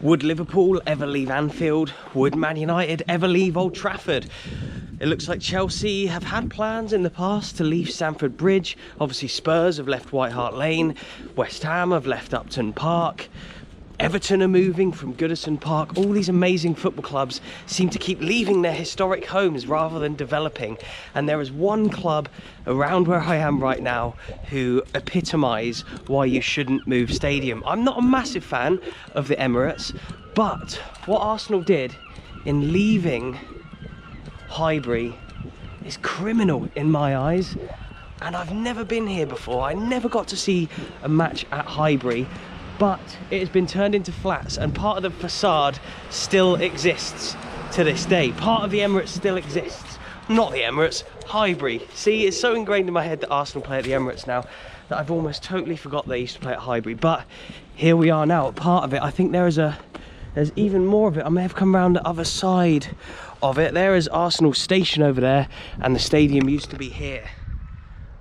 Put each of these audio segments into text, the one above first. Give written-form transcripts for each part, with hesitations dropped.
Would Liverpool ever leave Anfield? Would Man United ever leave Old Trafford? It looks like Chelsea have had plans in the past to leave Stamford Bridge. Obviously Spurs have left White Hart Lane. West Ham have left Upton Park. Everton are moving from Goodison Park. All these amazing football clubs seem to keep leaving their historic homes rather than developing. And there is one club around where I am right now who epitomise why you shouldn't move stadium. I'm not a massive fan of the Emirates, but what Arsenal did in leaving Highbury is criminal in my eyes. And I've never been here before. I never got to see a match at Highbury. But it has been turned into flats and part of the facade still exists to this day. Part of the Emirates still exists. Not the Emirates, Highbury. See, it's so ingrained in my head that Arsenal play at the Emirates now that I've almost totally forgot they used to play at Highbury. But here we are now, part of it. I think there's even more of it. I may have come around the other side of it. There is Arsenal Station over there and the stadium used to be here.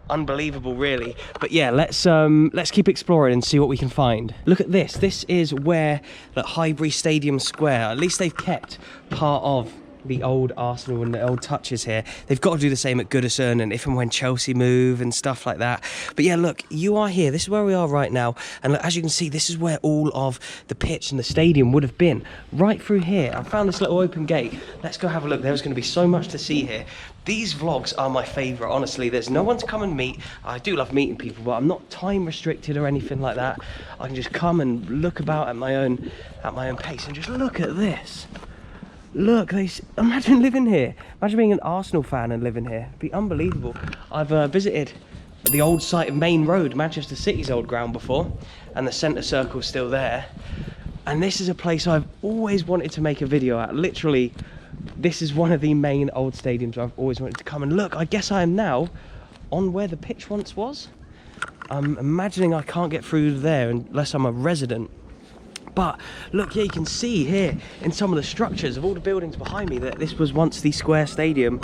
Unbelievable, really. But yeah, let's keep exploring and see what we can find. Look at this. This is where the Highbury Stadium Square, at least they've kept part of the old Arsenal and the old touches here. They've got to do the same at Goodison and if and when Chelsea move and stuff like that. But yeah, look, you are here. This is where we are right now. And look, as you can see, this is where all of the pitch and the stadium would have been. Right through here. I found this little open gate. Let's go have a look. There's going to be so much to see here. These vlogs are my favourite, honestly. There's no one to come and meet. I do love meeting people, but I'm not time restricted or anything like that. I can just come and look about at my own pace and just look at this. Look, imagine living here. Imagine being an Arsenal fan and living here. It'd be unbelievable. I've visited the old site of Main Road, Manchester City's old ground before, and the centre circle's still there. And this is a place I've always wanted to make a video at. Literally, this is one of the main old stadiums I've always wanted to come and look. I guess I am now on where the pitch once was. I'm imagining I can't get through there unless I'm a resident. But look, yeah, you can see here in some of the structures of all the buildings behind me that this was once the square stadium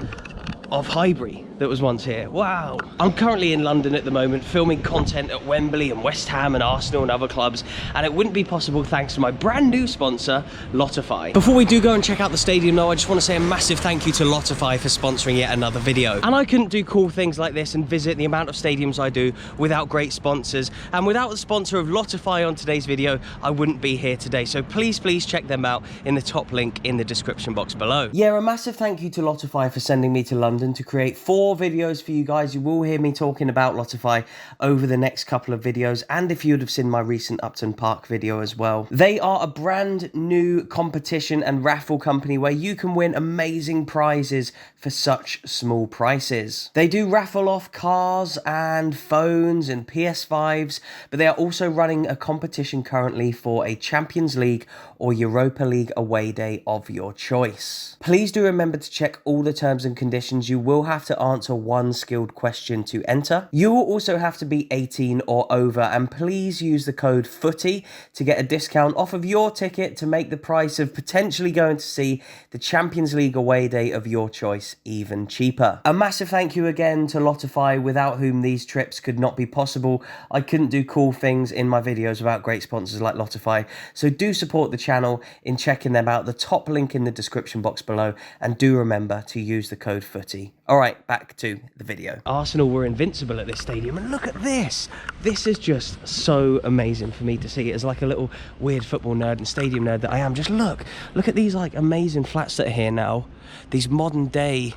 of Highbury that was once here. Wow. I'm currently in London at the moment filming content at Wembley and West Ham and Arsenal and other clubs, and it wouldn't be possible thanks to my brand new sponsor, Lotify. Before we do go and check out the stadium though, I just want to say a massive thank you to Lotify for sponsoring yet another video. And I couldn't do cool things like this and visit the amount of stadiums I do without great sponsors, and without the sponsor of Lotify on today's video, I wouldn't be here today. So please check them out in the top link in the description box below. Yeah, a massive thank you to Lotify for sending me to London to create 4 videos for you guys. You will hear me talking about Lotify over the next couple of videos, and if you would have seen my recent Upton Park video as well. They are a brand new competition and raffle company where you can win amazing prizes for such small prices. They do raffle off cars and phones and PS5s, but they are also running a competition currently for a Champions League or Europa League away day of your choice. Please do remember to check all the terms and conditions. You will have to answer one skilled question to enter. You will also have to be 18 or over, and please use the code FOOTY to get a discount off of your ticket to make the price of potentially going to see the Champions League away day of your choice even cheaper. A massive thank you again to Lotify, without whom these trips could not be possible. I couldn't do cool things in my videos without great sponsors like Lotify, so do support the channel in checking them out. The top link in the description box below, and do remember to use the code FOOTY. Alright, back to the video. Arsenal were invincible at this stadium, and look at this! This is just so amazing for me to see. As like a little weird football nerd and stadium nerd that I am, just look at these like amazing flats that are here now. These modern day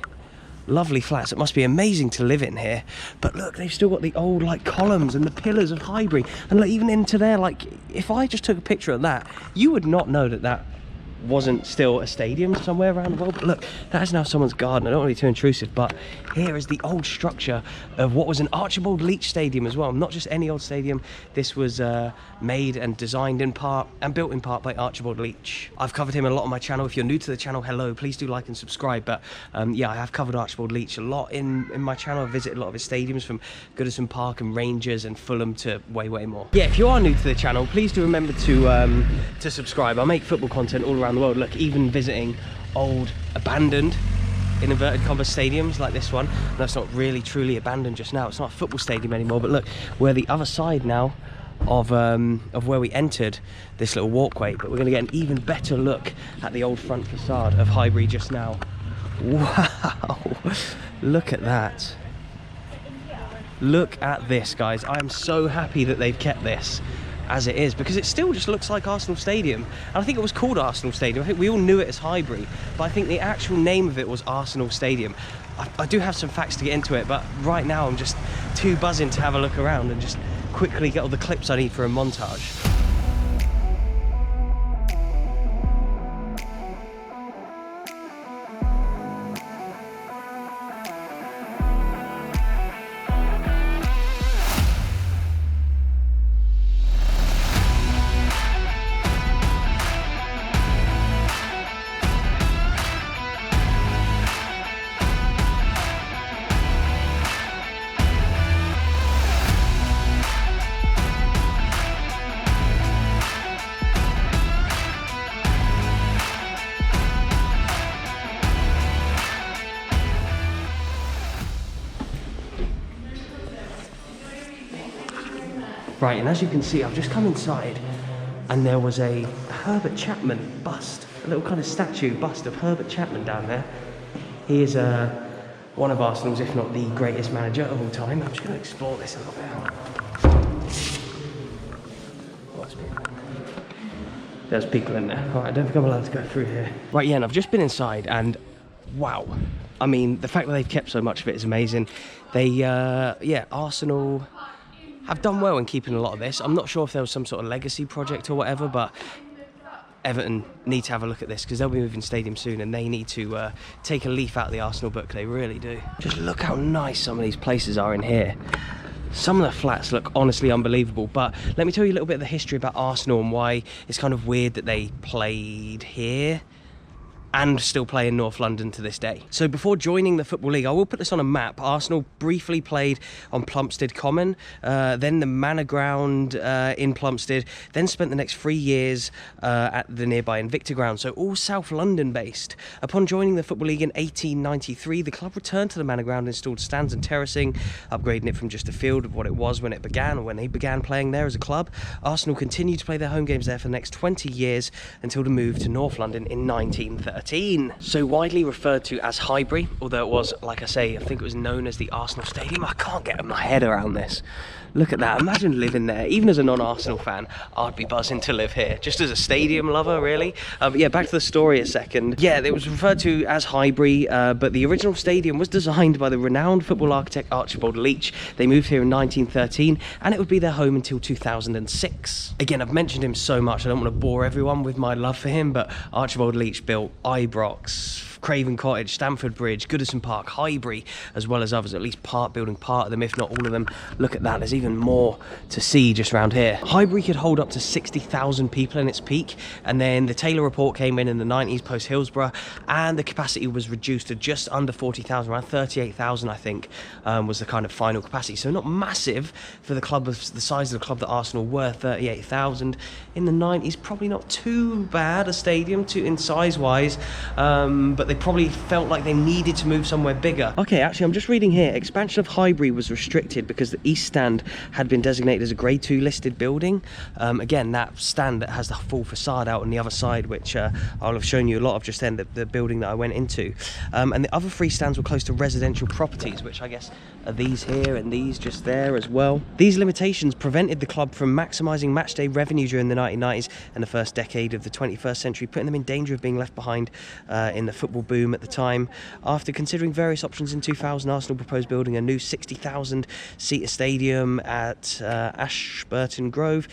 lovely flats. It must be amazing to live in here. But look, they've still got the old like columns and the pillars of Highbury, and like even into there, like if I just took a picture of that, you would not know that that wasn't still a stadium somewhere around the world. But look, that is now someone's garden. I don't want to be too intrusive, but here is the old structure of what was an Archibald Leitch stadium as well. Not just any old stadium. This was made and designed in part and built in part by Archibald Leitch. I've covered him a lot on my channel. If you're new to the channel, hello, please do like and subscribe. But yeah, I have covered Archibald Leitch a lot in my channel. I've visited a lot of his stadiums, from Goodison Park and Rangers and Fulham to way more. Yeah, if you are new to the channel, please do remember to subscribe. I make football content all around the world. Look, even visiting old abandoned in inverted commas stadiums like this one. That's not really truly abandoned just now. It's not a football stadium anymore, but look, we're the other side now of where we entered this little walkway, but we're going to get an even better look at the old front facade of Highbury just now. Wow, look at that. Look at this, guys. I am so happy that they've kept this as it is, because it still just looks like Arsenal Stadium. And I think it was called Arsenal Stadium. I think we all knew it as Highbury, but I think the actual name of it was Arsenal Stadium. I do have some facts to get into it, but right now I'm just too buzzing to have a look around and just quickly get all the clips I need for a montage. Right, and as you can see, I've just come inside and there was a Herbert Chapman bust, a little kind of statue bust of Herbert Chapman down there. He is one of Arsenal's, if not the greatest manager of all time. I'm just going to explore this a little bit. There's people in there. All right, I don't think I'm allowed to go through here. Right, yeah, and I've just been inside and wow. I mean, the fact that they've kept so much of it is amazing. They, yeah, Arsenal have done well in keeping a lot of this. I'm not sure if there was some sort of legacy project or whatever, but Everton need to have a look at this because they'll be moving stadium soon and they need to take a leaf out of the Arsenal book. They really do. Just look how nice some of these places are in here. Some of the flats look honestly unbelievable, but let me tell you a little bit of the history about Arsenal and why it's kind of weird that they played here and still play in North London to this day. So before joining the Football League, I will put this on a map. Arsenal briefly played on Plumstead Common, then the Manor Ground in Plumstead, then spent the next 3 years at the nearby Invicta Ground, so all South London based. Upon joining the Football League in 1893, the club returned to the Manor Ground, installed stands and terracing, upgrading it from just a field of what it was when it began, or when they began playing there as a club. Arsenal continued to play their home games there for the next 20 years until the move to North London in 1913. So widely referred to as Highbury, although it was, like I say, I think it was known as the Arsenal Stadium. I can't get my head around this. Look at that, imagine living there. Even as a non-Arsenal fan, I'd be buzzing to live here. Just as a stadium lover, really. But yeah, back to the story a second. Yeah, it was referred to as Highbury, but the original stadium was designed by the renowned football architect Archibald Leitch. They moved here in 1913, and it would be their home until 2006. Again, I've mentioned him so much, I don't want to bore everyone with my love for him, but Archibald Leitch built Ibrox, Craven Cottage, Stamford Bridge, Goodison Park, Highbury, as well as others, at least building part of them, if not all of them. Look at that, there's even more to see just around here. Highbury could hold up to 60,000 people in its peak, and then the Taylor report came in the 90s post Hillsborough, and the capacity was reduced to just under 40,000, around 38,000 I think, was the kind of final capacity. So not massive for the club of the size of the club that Arsenal were, 38,000. In the 90s, probably not too bad a stadium in size-wise, but they probably felt like they needed to move somewhere bigger. Okay, actually, I'm just reading here. Expansion of Highbury was restricted because the East Stand had been designated as a Grade 2 listed building. Again, that stand that has the full facade out on the other side, which I'll have shown you a lot of just then, the building that I went into. And the other 3 stands were close to residential properties, which I guess are these here and these just there as well. These limitations prevented the club from maximising matchday revenue during the 1990s and the first decade of the 21st century, putting them in danger of being left behind in the football boom at the time. After considering various options in 2000, Arsenal proposed building a new 60,000 seater stadium at Ashburton Grove,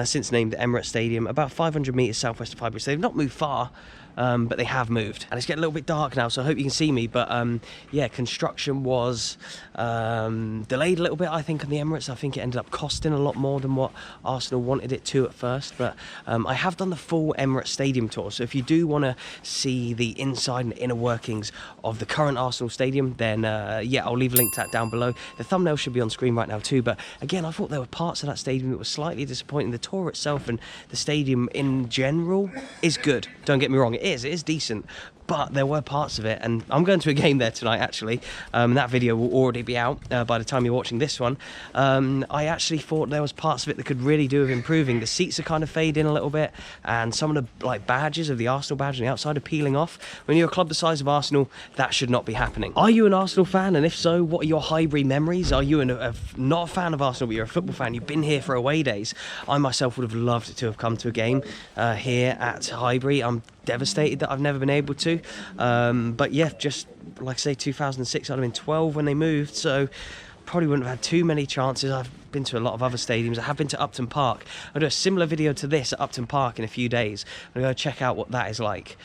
since named the Emirates Stadium, about 500 metres southwest of Highbury. So they've not moved far, but they have moved. And it's getting a little bit dark now, so I hope you can see me, but yeah, construction was delayed a little bit, I think, on the Emirates. I think it ended up costing a lot more than what Arsenal wanted it to at first, but I have done the full Emirates Stadium tour, so if you do want to see the inside and inner workings of the current Arsenal Stadium, then yeah, I'll leave a link to that down below. The thumbnail should be on screen right now too, but again, I thought there were parts of that stadium that were slightly disappointing. The tour itself and the stadium in general is good, don't get me wrong, it is decent, but there were parts of it, and I'm going to a game there tonight actually. That video will already be out by the time you're watching this one. I actually thought there was parts of it that could really do with improving. The seats are kind of fading a little bit, and some of the badges of the Arsenal badge on the outside are peeling off. When you're a club the size of Arsenal, that should not be happening. Are you an Arsenal fan? And if so, what are your Highbury memories? Are you not a fan of Arsenal, but you're a football fan? You've been here for away days. I myself would have loved to have come to a game here at Highbury. I'm devastated that I've never been able to, but yeah, just like I say, 2006, I'd have been 12 when they moved, so probably wouldn't have had too many chances. I've been to a lot of other stadiums. I have been to Upton Park. I'll do a similar video to this at Upton Park in a few days. I'm going to check out what that is like,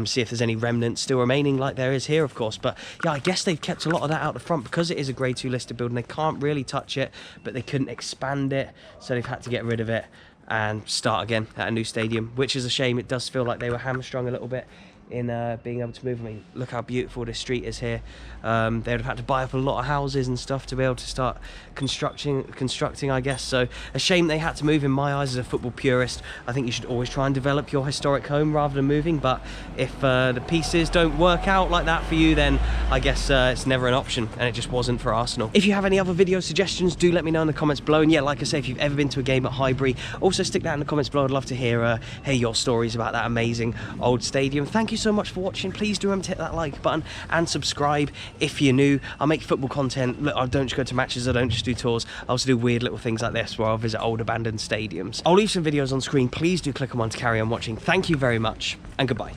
see if there's any remnants still remaining like there is here, of course. But yeah, I guess they've kept a lot of that out the front because it is a Grade 2 listed building. They can't really touch it, but they couldn't expand it, so they've had to get rid of it and start again at a new stadium, which is a shame. It does feel like they were hamstrung a little bit in being able to move. I mean, look how beautiful this street is here. They'd have had to buy up a lot of houses and stuff to be able to start constructing, I guess. So a shame they had to move in my eyes as a football purist. I think you should always try and develop your historic home rather than moving, but if the pieces don't work out like that for you, then I guess it's never an option, and it just wasn't for Arsenal. If you have any other video suggestions, do let me know in the comments below. And yeah, like I say, if you've ever been to a game at Highbury, also stick that in the comments below. I'd love to hear your stories about that amazing old stadium. Thank you so much for watching. Please do remember to hit that like button and subscribe if you're new. I make football content. Look, I don't just go to matches, I don't just do tours. I also do weird little things like this where I'll visit old abandoned stadiums. I'll leave some videos on screen. Please do click on one to carry on watching. Thank you very much, and goodbye.